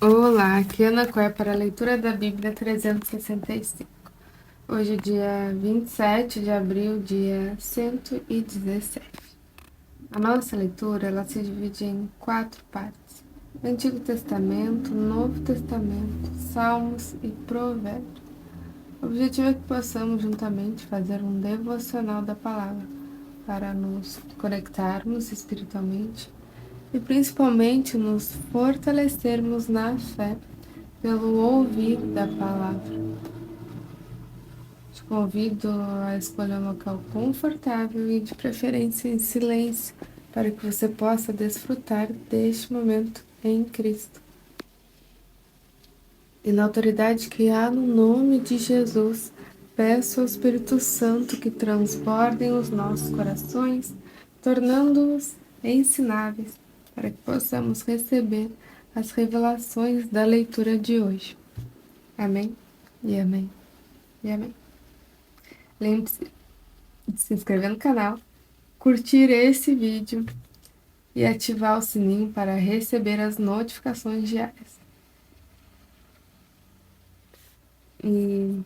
Olá, aqui é Ana Coé para a leitura da Bíblia 365. Hoje é dia 27 de abril, dia 117. A nossa leitura ela se divide em 4 partes: Antigo Testamento, Novo Testamento, Salmos e Provérbios. O objetivo é que possamos juntamente fazer um devocional da palavra para nos conectarmos espiritualmente e principalmente nos fortalecermos na fé pelo ouvir da palavra. Te convido a escolher um local confortável e de preferência em silêncio, para que você possa desfrutar deste momento em Cristo. E na autoridade que há no nome de Jesus, peço ao Espírito Santo que transbordem os nossos corações, tornando-os ensináveis, para que possamos receber as revelações da leitura de hoje. Amém e amém e amém. Lembre-se de se inscrever no canal, curtir esse vídeo e ativar o sininho para receber as notificações diárias. E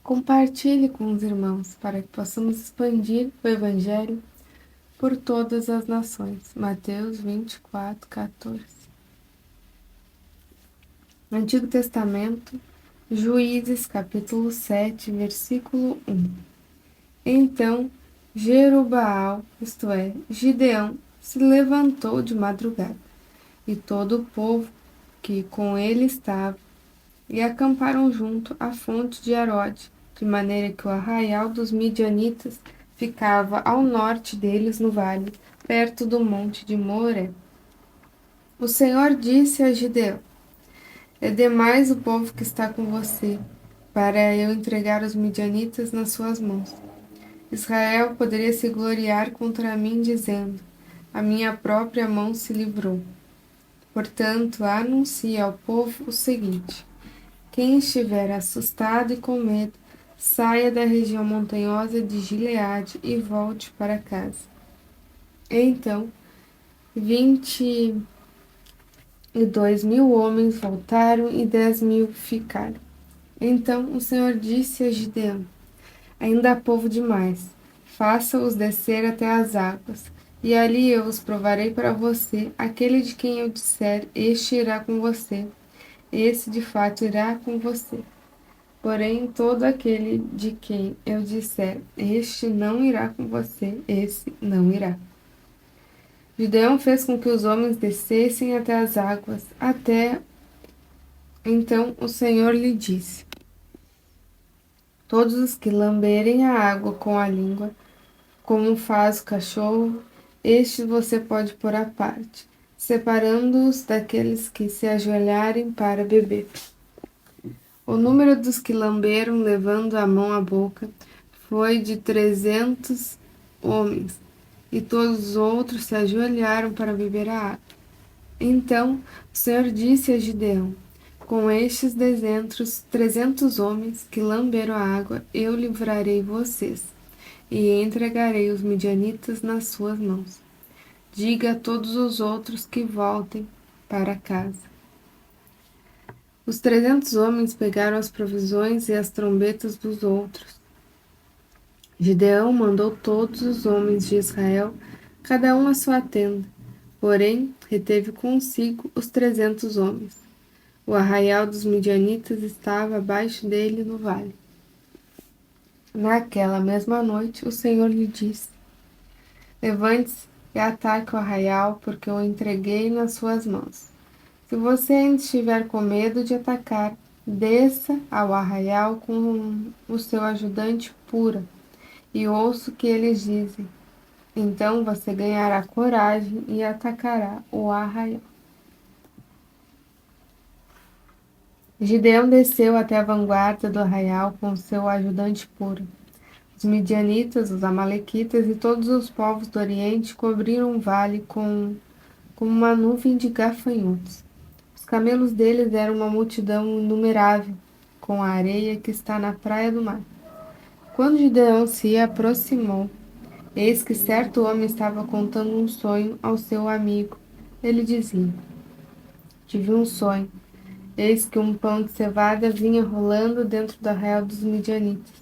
compartilhe com os irmãos para que possamos expandir o Evangelho por todas as nações. Mateus 24:14. No Antigo Testamento, Juízes capítulo 7, versículo 1. Então Jerubaal, isto é, Gideão, se levantou de madrugada, e todo o povo que com ele estava, e acamparam junto à fonte de Arode, de maneira que o arraial dos midianitas ficava ao norte deles no vale, perto do monte de Moré. O Senhor disse a Gideão: é demais o povo que está com você, para eu entregar os midianitas nas suas mãos. Israel poderia se gloriar contra mim, dizendo: a minha própria mão se livrou. Portanto, anuncie ao povo o seguinte: quem estiver assustado e com medo, saia da região montanhosa de Gileade e volte para casa. Então, 22.000 homens voltaram e 10.000 ficaram. Então o Senhor disse a Gideão: ainda há povo demais. Faça-os descer até as águas, e ali eu os provarei para você. Aquele de quem eu disser, este irá com você, esse de fato irá com você. Porém, todo aquele de quem eu disser, este não irá com você, esse não irá. Gideão fez com que os homens descessem até as águas, até então o Senhor lhe disse: todos os que lamberem a água com a língua, como faz o cachorro, estes você pode pôr à parte, separando-os daqueles que se ajoelharem para beber. O número dos que lamberam, levando a mão à boca, foi de 300 homens, e todos os outros se ajoelharam para beber a água. Então o Senhor disse a Gideão: com estes 300 homens que lamberam a água, eu livrarei vocês, e entregarei os midianitas nas suas mãos. Diga a todos os outros que voltem para casa. Os 300 homens pegaram as provisões e as trombetas dos outros. Gideão mandou todos os homens de Israel, cada um à sua tenda, porém reteve consigo os 300 homens. O arraial dos midianitas estava abaixo dele no vale. Naquela mesma noite, o Senhor lhe disse: levante-se e ataque o arraial, porque o entreguei nas suas mãos. Se você ainda estiver com medo de atacar, desça ao arraial com o seu ajudante Pura, e ouça o que eles dizem. Então você ganhará coragem e atacará o arraial. Gideão desceu até a vanguarda do arraial com seu ajudante Pura. Os midianitas, os amalequitas e todos os povos do Oriente cobriram o vale com uma nuvem de gafanhotos. Os camelos deles eram uma multidão inumerável, com a areia que está na praia do mar. Quando Gideão se aproximou, eis que certo homem estava contando um sonho ao seu amigo. Ele dizia: Tive um sonho. Eis que um pão de cevada vinha rolando dentro do arraial dos midianitas.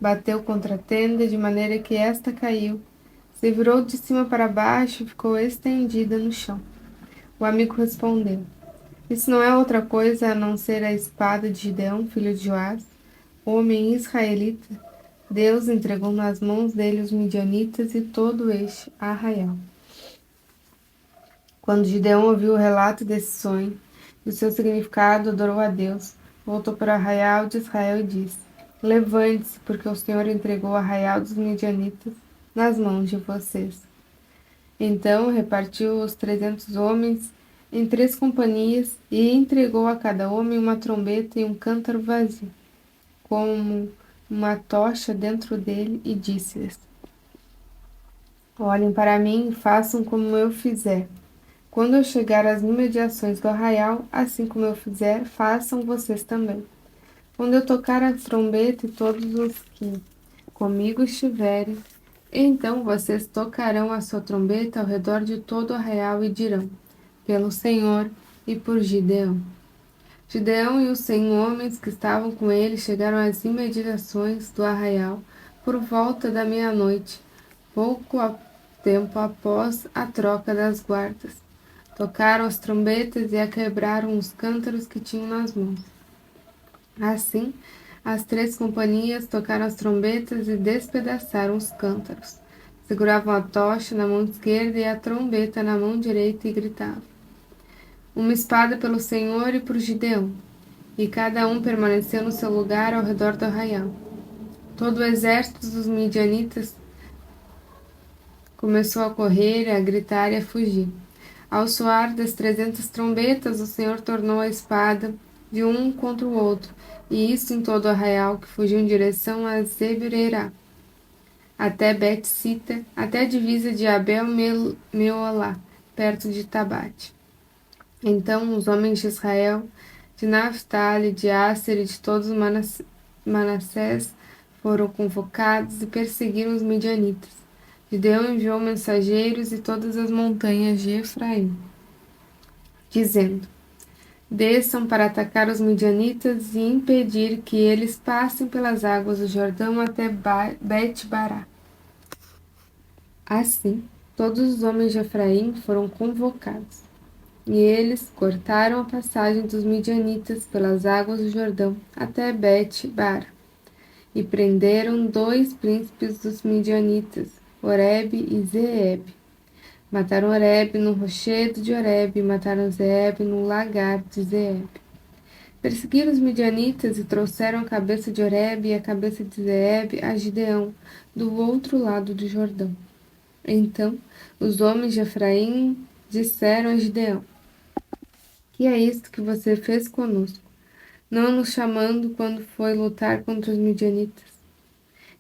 Bateu contra a tenda, de maneira que esta caiu. Se virou de cima para baixo e ficou estendida no chão. O amigo respondeu: Isso não é outra coisa a não ser a espada de Gideão, filho de Joás, homem israelita. Deus entregou nas mãos dele os midianitas e todo este arraial. Quando Gideão ouviu o relato desse sonho e o seu significado, adorou a Deus, voltou para o arraial de Israel e disse: Levante-se, porque o Senhor entregou o arraial dos midianitas nas mãos de vocês. Então repartiu os 300 homens em 3 companhias e entregou a cada homem uma trombeta e um cântaro vazio, como uma tocha dentro dele, e disse-lhes: Olhem para mim e façam como eu fizer. Quando eu chegar às imediações do arraial, assim como eu fizer, façam vocês também. Quando eu tocar a trombeta e todos os que comigo estiverem, então vocês tocarão a sua trombeta ao redor de todo o arraial e dirão: Pelo Senhor e por Gideão. Gideão e os 100 homens que estavam com ele chegaram às imediações do arraial por volta da meia-noite, tempo após a troca das guardas. Tocaram as trombetas e quebraram os cântaros que tinham nas mãos. Assim, as 3 companhias tocaram as trombetas e despedaçaram os cântaros. Seguravam a tocha na mão esquerda e a trombeta na mão direita e gritavam: Uma espada pelo Senhor e por Gideão. E cada um permaneceu no seu lugar ao redor do arraial. Todo o exército dos midianitas começou a correr, a gritar e a fugir. Ao soar das 300 trombetas, o Senhor tornou a espada de um contra o outro, e isso em todo o arraial que fugiu em direção a Zebererá, até Bet-Sita, até a divisa de Abel-Meolá, perto de Tabate. Então os homens de Israel, de Naphtali, de Asser e de todos os Manassés foram convocados e perseguiram os midianitas. Gideão enviou mensageiros e todas as montanhas de Efraim, dizendo: Desçam para atacar os midianitas e impedir que eles passem pelas águas do Jordão até Bet-Bará. Assim, todos os homens de Efraim foram convocados, e eles cortaram a passagem dos midianitas pelas águas do Jordão até Bet-Bara, e prenderam 2 príncipes dos midianitas, Oreb e Zeeb. Mataram Oreb no rochedo de Oreb e mataram Zeeb no lagar de Zeeb. Perseguiram os midianitas e trouxeram a cabeça de Oreb e a cabeça de Zeeb a Gideão, do outro lado do Jordão. Então os homens de Efraim disseram a Gideão: Que é isto que você fez conosco, não nos chamando quando foi lutar contra os midianitas?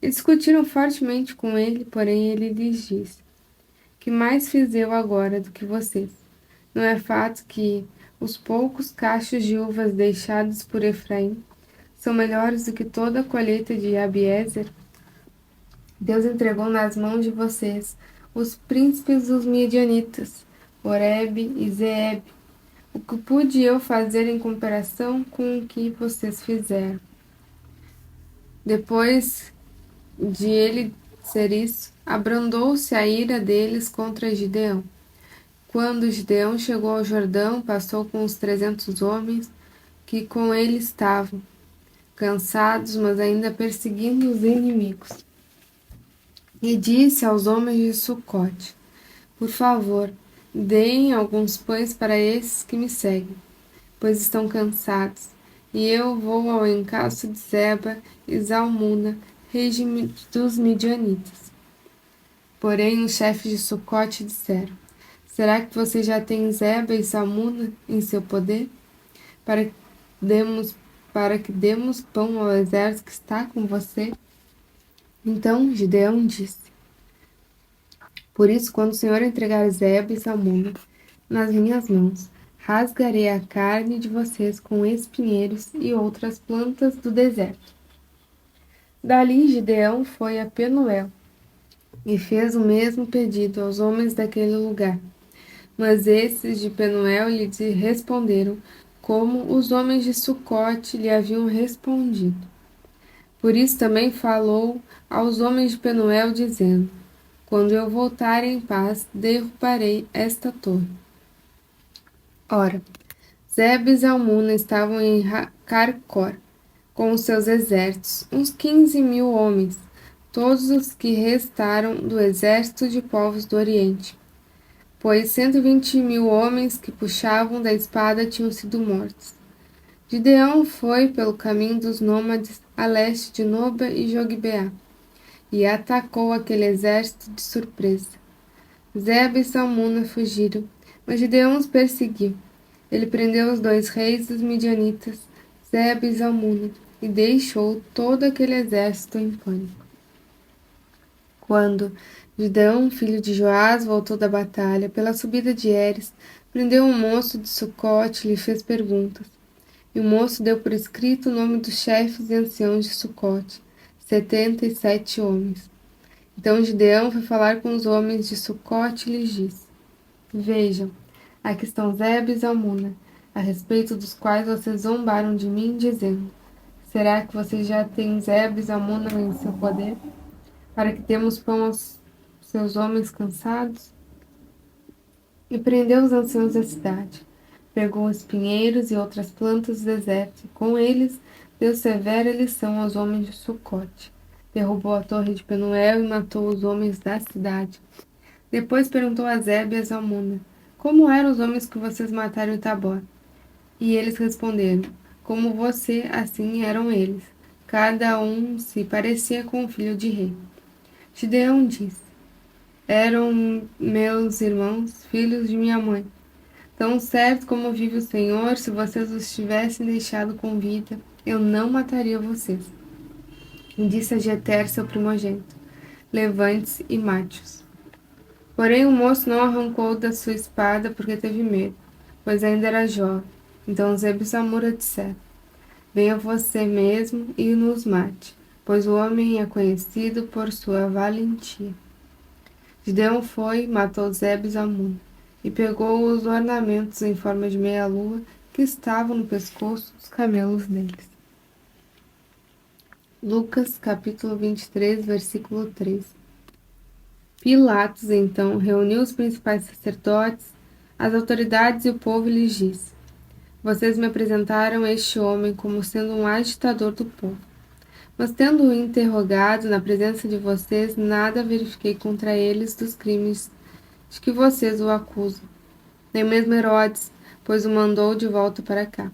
E discutiram fortemente com ele, porém ele lhes disse: Que mais fiz eu agora do que vocês? Não é fato que os poucos cachos de uvas deixados por Efraim são melhores do que toda a colheita de Abiezer? Deus entregou nas mãos de vocês os príncipes dos midianitas, Oreb e Zeeb. O que pude eu fazer em comparação com o que vocês fizeram? Depois de ele ser isso, abrandou-se a ira deles contra Gideão. Quando Gideão chegou ao Jordão, passou com os 300 homens que com ele estavam, cansados, mas ainda perseguindo os inimigos. E disse aos homens de Sucote: Por favor, deem alguns pães para esses que me seguem, pois estão cansados, e eu vou ao encalço de Zeba e Zalmuna, reis dos midianitas. Porém os chefes de Sucote disseram: Será que você já tem Zeba e Zalmuna em seu poder, para que demos pão ao exército que está com você? Então Gideão disse: Por isso, quando o Senhor entregar Zeba e Zalmuna nas minhas mãos, rasgarei a carne de vocês com espinheiros e outras plantas do deserto. Dali Gideão foi a Penuel e fez o mesmo pedido aos homens daquele lugar. Mas esses de Penuel lhe responderam, como os homens de Sucote lhe haviam respondido. Por isso também falou aos homens de Penuel, dizendo: Quando eu voltar em paz, derrubarei esta torre. Ora, Zebe e Zalmuna estavam em Carcor, com os seus exércitos, uns 15.000 homens, todos os que restaram do exército de povos do Oriente, pois 120.000 homens que puxavam da espada tinham sido mortos. Gideão foi pelo caminho dos nômades a leste de Noba e Jogbeá, e atacou aquele exército de surpresa. Zebe e Salmuna fugiram, mas Gideão os perseguiu. Ele prendeu os 2 reis dos midianitas, Zebe e Zalmuna, e deixou todo aquele exército em pânico. Quando Gideão, filho de Joás, voltou da batalha, pela subida de Heres, prendeu um moço de Sucote e lhe fez perguntas. E o moço deu por escrito o nome dos chefes e anciãos de Sucote, 77 homens. Então Gideão foi falar com os homens de Sucote e lhes disse: Vejam, aqui estão Zebe e Zalmuna, a respeito dos quais vocês zombaram de mim, dizendo: Será que vocês já têm Zebe e Zalmuna em seu poder, para que demos pão aos seus homens cansados? E prendeu os anciãos da cidade. Pegou os pinheiros e outras plantas do deserto, e com eles deu severa lição aos homens de Sucote. Derrubou a torre de Penuel e matou os homens da cidade. Depois perguntou a Zebe e a Zalmuna: Como eram os homens que vocês mataram em Tabor? E eles responderam: Como você, assim eram eles. Cada um se parecia com o filho de rei. Gideão disse: Eram meus irmãos, filhos de minha mãe. Tão certo como vive o Senhor, se vocês os tivessem deixado com vida, eu não mataria vocês. E disse a Jeter, seu primogênito: Levante-se e mate-os. Porém o moço não arrancou da sua espada porque teve medo, pois ainda era jovem. Então Zebe e Zalmuna disseram: Venha você mesmo e nos mate, pois o homem é conhecido por sua valentia. Gideão foi, matou Zebe e Zalmuna, e pegou os ornamentos em forma de meia-lua que estavam no pescoço dos camelos deles. Lucas capítulo 23, versículo 3. Pilatos, então, reuniu os principais sacerdotes, as autoridades e o povo e lhes disse: Vocês me apresentaram este homem como sendo um agitador do povo. Mas tendo-o interrogado na presença de vocês, nada verifiquei contra eles dos crimes de que vocês o acusam. Nem mesmo Herodes, pois o mandou de volta para cá.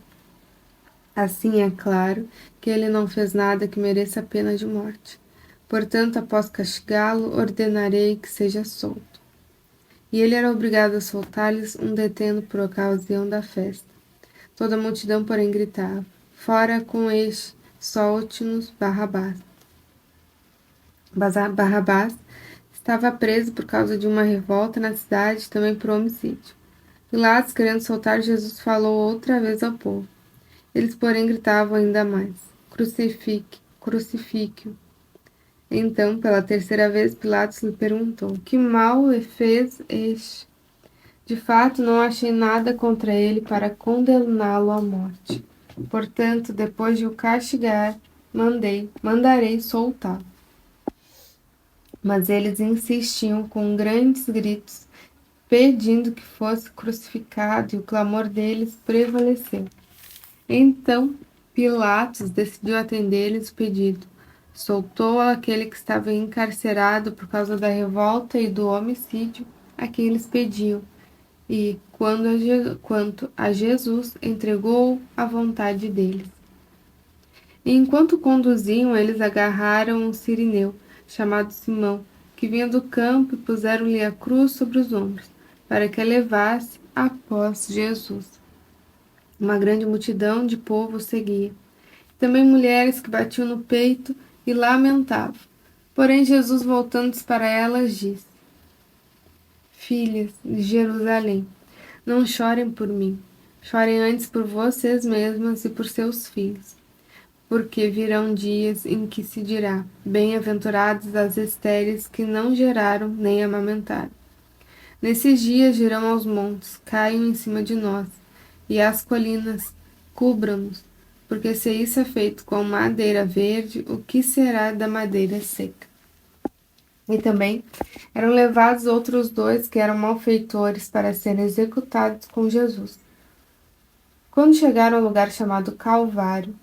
Assim é claro que ele não fez nada que mereça a pena de morte. Portanto, após castigá-lo, ordenarei que seja solto. E ele era obrigado a soltar-lhes um detento por ocasião da festa. Toda a multidão, porém, gritava: Fora com este, solte-nos Barrabás. Barrabás estava preso por causa de uma revolta na cidade, também por homicídio. Pilatos, querendo soltar Jesus, falou outra vez ao povo. Eles, porém, gritavam ainda mais: Crucifique, crucifique-o. Então, pela terceira vez, Pilatos lhe perguntou: Que mal fez este? De fato, não achei nada contra ele para condená-lo à morte. Portanto, depois de o castigar, mandarei soltá-lo. Mas eles insistiam com grandes gritos, pedindo que fosse crucificado, e o clamor deles prevaleceu. Então Pilatos decidiu atender-lhes o pedido. Soltou aquele que estava encarcerado por causa da revolta e do homicídio a quem eles pediam, e, quanto a Jesus, entregou-o à vontade deles. E enquanto conduziam, eles agarraram um sirineu, chamado Simão, que vinha do campo, e puseram-lhe a cruz sobre os ombros, para que a levasse após Jesus. Uma grande multidão de povo seguia. Também mulheres que batiam no peito e lamentavam. Porém, Jesus, voltando-se para elas, disse: Filhas de Jerusalém, não chorem por mim. Chorem antes por vocês mesmas e por seus filhos. Porque virão dias em que se dirá: Bem-aventuradas as estéreis que não geraram nem amamentaram. Nesses dias dirão aos montes: caiam em cima de nós, e às colinas: cubram-nos, porque se isso é feito com madeira verde, o que será da madeira seca? E também eram levados outros dois que eram malfeitores para serem executados com Jesus. Quando chegaram ao lugar chamado Calvário,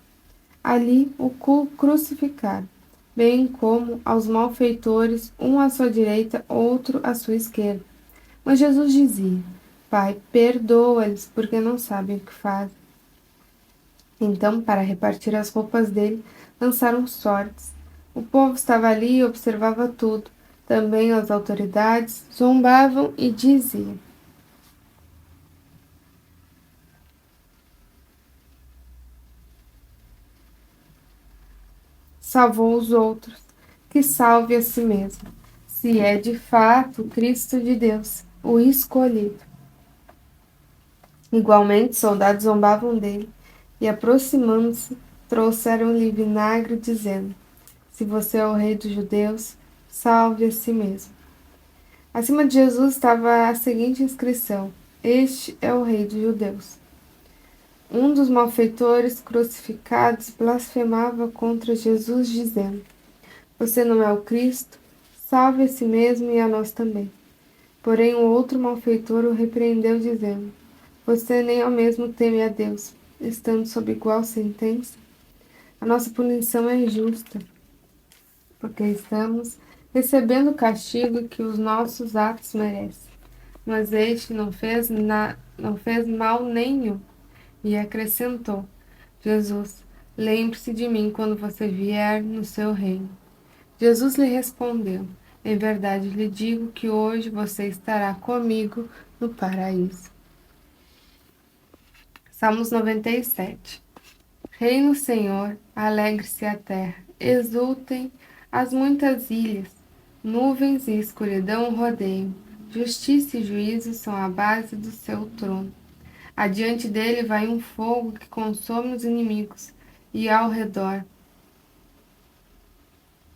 ali o crucificaram, bem como aos malfeitores, um à sua direita, outro à sua esquerda. Mas Jesus dizia: Pai, perdoa-lhes, porque não sabem o que fazem. Então, para repartir as roupas dele, lançaram sortes. O povo estava ali e observava tudo. Também as autoridades zombavam e diziam: salvou os outros, que salve a si mesmo, se é de fato o Cristo de Deus, o escolhido. Igualmente, soldados zombavam dele e, aproximando-se, trouxeram-lhe vinagre, dizendo: se você é o rei dos judeus, salve a si mesmo. Acima de Jesus estava a seguinte inscrição: este é o rei dos judeus. Um dos malfeitores crucificados blasfemava contra Jesus, dizendo: você não é o Cristo? Salve a si mesmo e a nós também. Porém, o outro malfeitor o repreendeu, dizendo: você nem ao mesmo teme a Deus, estando sob igual sentença? A nossa punição é justa, porque estamos recebendo o castigo que os nossos atos merecem. Mas este não fez mal nenhum. E acrescentou: Jesus, lembre-se de mim quando você vier no seu reino. Jesus lhe respondeu: em verdade lhe digo que hoje você estará comigo no paraíso. Salmos 97. Reina o Senhor, alegre-se a terra, exultem as muitas ilhas, nuvens e escuridão o rodeiam, justiça e juízo são a base do seu trono. Adiante dele vai um fogo que consome os inimigos, e ao redor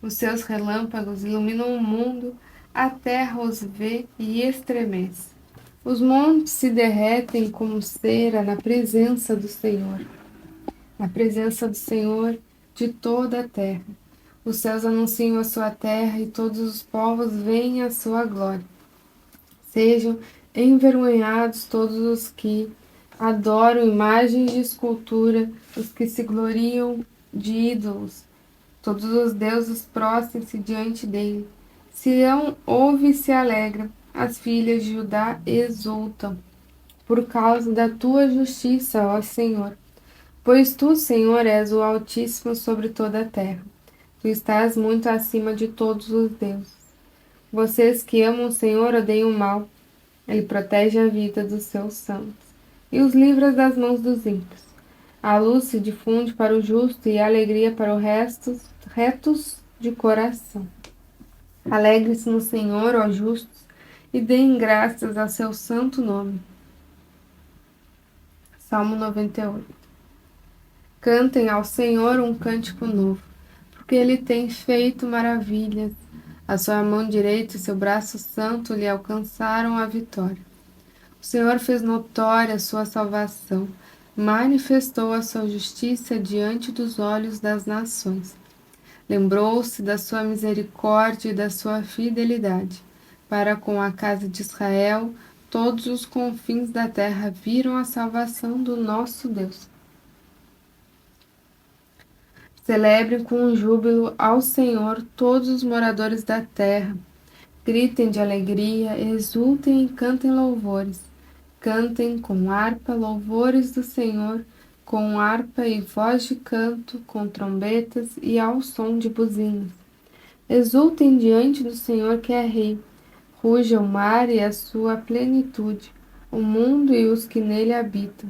os seus relâmpagos iluminam o mundo, a terra os vê e estremece. Os montes se derretem como cera na presença do Senhor, na presença do Senhor de toda a terra. Os céus anunciam a sua terra e todos os povos veem a sua glória. Sejam envergonhados todos os que adoram imagens de escultura, os que se gloriam de ídolos. Todos os deuses prostrem-se diante dele. Sião ouve e se alegra, as filhas de Judá exultam, por causa da tua justiça, ó Senhor. Pois tu, Senhor, és o Altíssimo sobre toda a terra. Tu estás muito acima de todos os deuses. Vocês que amam o Senhor odeiam o mal. Ele protege a vida dos seus santos e os livra das mãos dos ímpios. A luz se difunde para o justo e a alegria para os retos de coração. Alegre-se no Senhor, ó justos, e deem graças a seu santo nome. Salmo 98. Cantem ao Senhor um cântico novo, porque ele tem feito maravilhas. A sua mão direita e seu braço santo lhe alcançaram a vitória. O Senhor fez notória a sua salvação, manifestou a sua justiça diante dos olhos das nações. Lembrou-se da sua misericórdia e da sua fidelidade. Para com a casa de Israel, todos os confins da terra viram a salvação do nosso Deus. Celebrem com júbilo ao Senhor todos os moradores da terra. Gritem de alegria, exultem e cantem louvores. Cantem com harpa louvores do Senhor, com harpa e voz de canto, com trombetas e ao som de buzinas. Exultem diante do Senhor que é Rei. Ruja o mar e a sua plenitude, o mundo e os que nele habitam.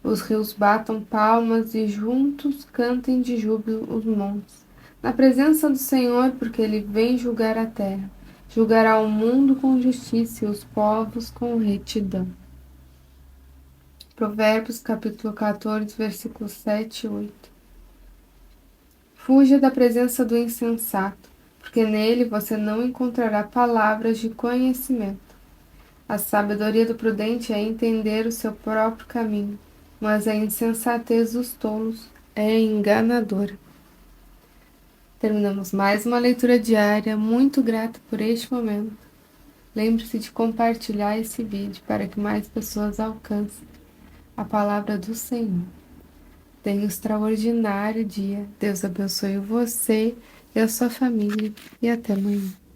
Os rios batam palmas e juntos cantem de júbilo os montes. Na presença do Senhor, porque ele vem julgar a terra. Julgará o mundo com justiça e os povos com retidão. Provérbios capítulo 14, versículos 7 e 8. Fuja da presença do insensato, porque nele você não encontrará palavras de conhecimento. A sabedoria do prudente é entender o seu próprio caminho, mas a insensatez dos tolos é enganadora. Terminamos mais uma leitura diária, muito grata por este momento. Lembre-se de compartilhar esse vídeo para que mais pessoas alcancem a palavra do Senhor. Tenha um extraordinário dia. Deus abençoe você e a sua família. E até amanhã.